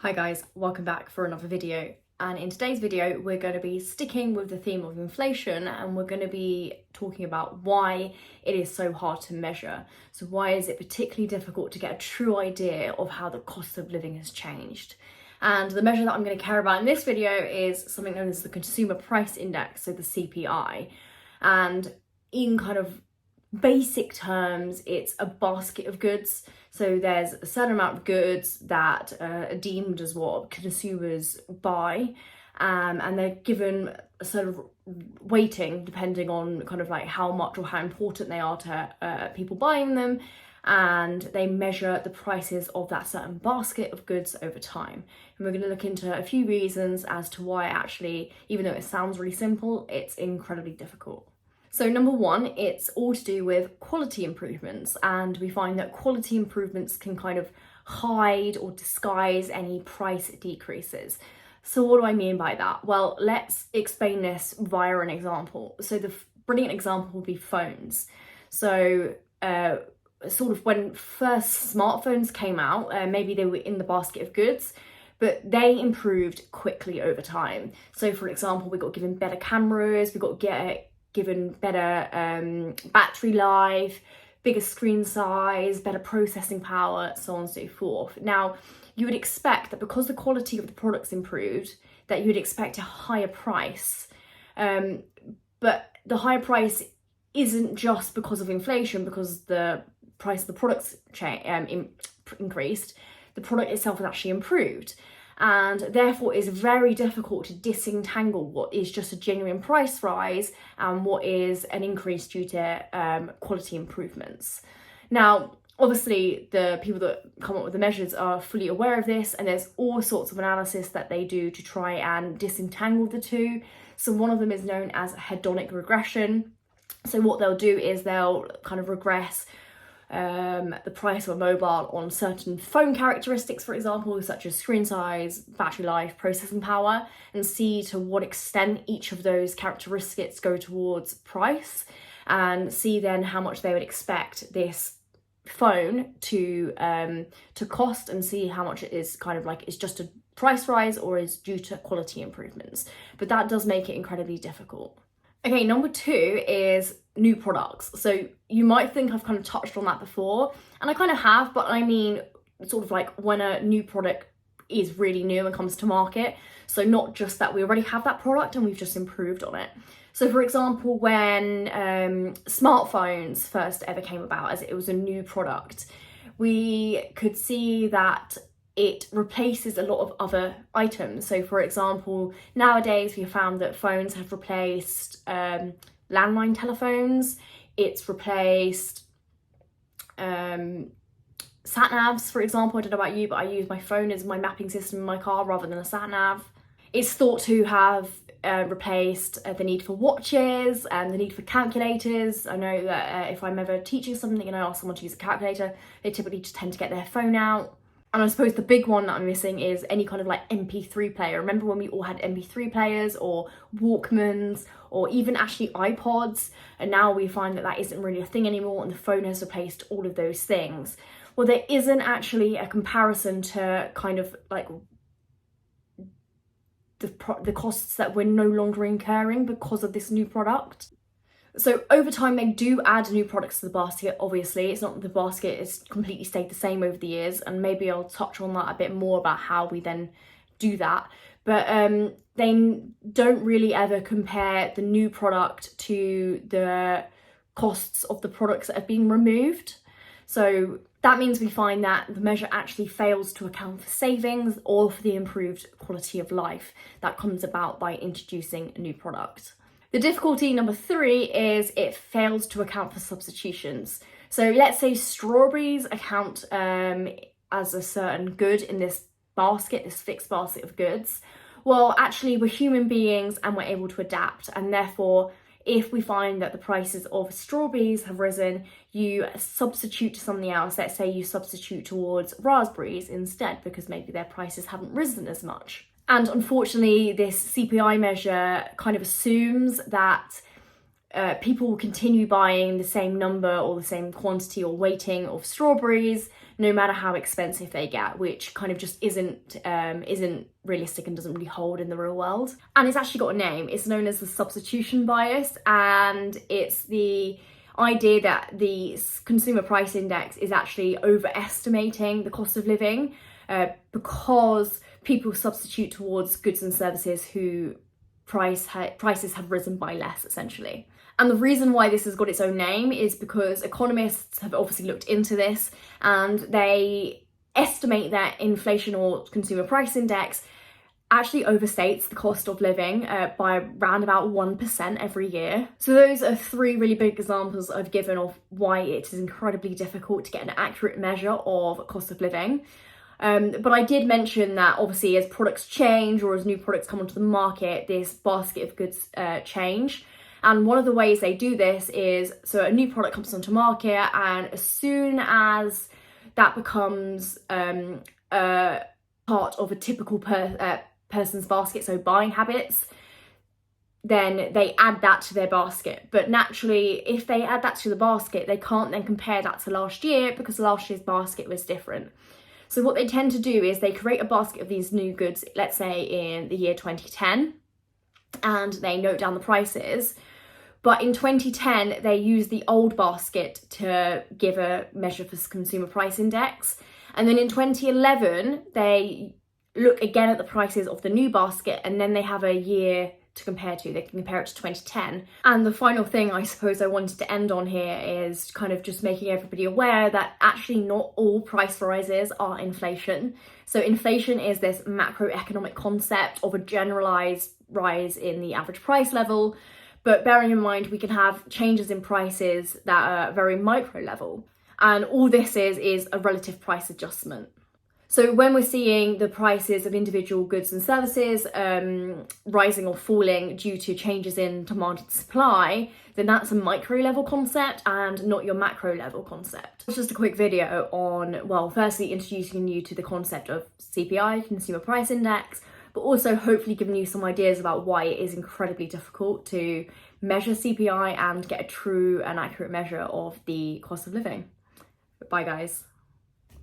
Hi guys, welcome back for another video. And in today's video, we're going to be sticking with the theme of inflation, and we're going to be talking about why it is so hard to measure. So why is it particularly difficult to get a true idea of how the cost of living has changed? And the measure that I'm going to care about in this video is something known as the Consumer Price Index, so the CPI. And in kind of basic terms, it's a basket of goods. So there's a certain amount of goods that are deemed as what consumers buy, and they're given a sort of weighting depending on kind of like how much or how important they are to people buying them, and they measure the prices of that certain basket of goods over time. And we're going to look into a few reasons as to why actually, even though it sounds really simple, it's incredibly difficult. So number one, it's all to do with quality improvements, and we find that quality improvements can kind of hide or disguise any price decreases. So what do I mean by that? Well, let's explain this via an example. So the brilliant example would be phones. So sort of when first smartphones came out, maybe they were in the basket of goods, but they improved quickly over time. So for example, we got given better cameras, we got given better battery life, bigger screen size, better processing power, so on and so forth. Now, you would expect that because the quality of the products improved, that you would expect a higher price. But the higher price isn't just because of inflation, because the price of the products increased, the product itself has actually improved. And therefore it's very difficult to disentangle what is just a genuine price rise and what is an increase due to quality improvements. Now, obviously the people that come up with the measures are fully aware of this, and there's all sorts of analysis that they do to try and disentangle the two. So one of them is known as hedonic regression. So what they'll do is they'll kind of regress the price of a mobile on certain phone characteristics, for example, such as screen size, battery life, processing power, and see to what extent each of those characteristics go towards price, and see then how much they would expect this phone to cost, and see how much it is kind of like it's just a price rise or is due to quality improvements. But that does make it incredibly difficult. Okay, number two is new products. So you might think I've kind of touched on that before, and I kind of have, but I mean sort of like when a new product is really new and comes to market. So not just that we already have that product and we've just improved on it. So for example, when smartphones first ever came about, as it was a new product, we could see that it replaces a lot of other items. So for example, nowadays we have found that phones have replaced landline telephones, it's replaced sat navs, for example. I don't know about you, but I use my phone as my mapping system in my car rather than a sat nav. It's thought to have replaced the need for watches and the need for calculators. I know that if I'm ever teaching something and I ask someone to use a calculator, they typically just tend to get their phone out. And I suppose the big one that I'm missing is any kind of like MP3 player. Remember when we all had MP3 players or Walkmans or even actually iPods? And now we find that that isn't really a thing anymore, and the phone has replaced all of those things. Well, there isn't actually a comparison to kind of like the costs that we're no longer incurring because of this new product. So over time, they do add new products to the basket. Obviously, it's not that the basket has completely stayed the same over the years, and maybe I'll touch on that a bit more about how we then do that. But they don't really ever compare the new product to the costs of the products that have been removed. So that means we find that the measure actually fails to account for savings or for the improved quality of life that comes about by introducing a new product. The difficulty number three is it fails to account for substitutions. So let's say strawberries account as a certain good in this basket, this fixed basket of goods. Well, actually we're human beings and we're able to adapt, and therefore if we find that the prices of strawberries have risen, you substitute to something else. Let's say you substitute towards raspberries instead because maybe their prices haven't risen as much. And unfortunately, this CPI measure kind of assumes that people will continue buying the same number or the same quantity or weighting of strawberries no matter how expensive they get, which kind of just isn't realistic and doesn't really hold in the real world. And it's actually got a name. It's known as the substitution bias, and it's the idea that the consumer price index is actually overestimating the cost of living because people substitute towards goods and services who prices have risen by less, essentially. And the reason why this has got its own name is because economists have obviously looked into this, and they estimate that inflation or consumer price index actually overstates the cost of living by around about 1% every year. So those are three really big examples I've given of why it is incredibly difficult to get an accurate measure of cost of living. But I did mention that obviously as products change or as new products come onto the market, this basket of goods change. And one of the ways they do this is, so a new product comes onto market, and as soon as that becomes part of a typical person's basket, so buying habits, then they add that to their basket. But naturally, if they add that to the basket, they can't then compare that to last year because last year's basket was different. So what they tend to do is they create a basket of these new goods, let's say in the year 2010, and they note down the prices. But in 2010, they use the old basket to give a measure for consumer price index. And then in 2011, they look again at the prices of the new basket, and then they have a year to compare to. They can compare it to 2010. And the final thing I suppose I wanted to end on here is kind of just making everybody aware that actually not all price rises are inflation. So inflation is this macroeconomic concept of a generalized rise in the average price level. But bearing in mind, we can have changes in prices that are very micro level. And all this is a relative price adjustment. So when we're seeing the prices of individual goods and services rising or falling due to changes in demand and supply, then that's a micro level concept and not your macro level concept. It's just a quick video on, well, firstly introducing you to the concept of CPI, Consumer Price Index, but also hopefully giving you some ideas about why it is incredibly difficult to measure CPI and get a true and accurate measure of the cost of living. Bye guys.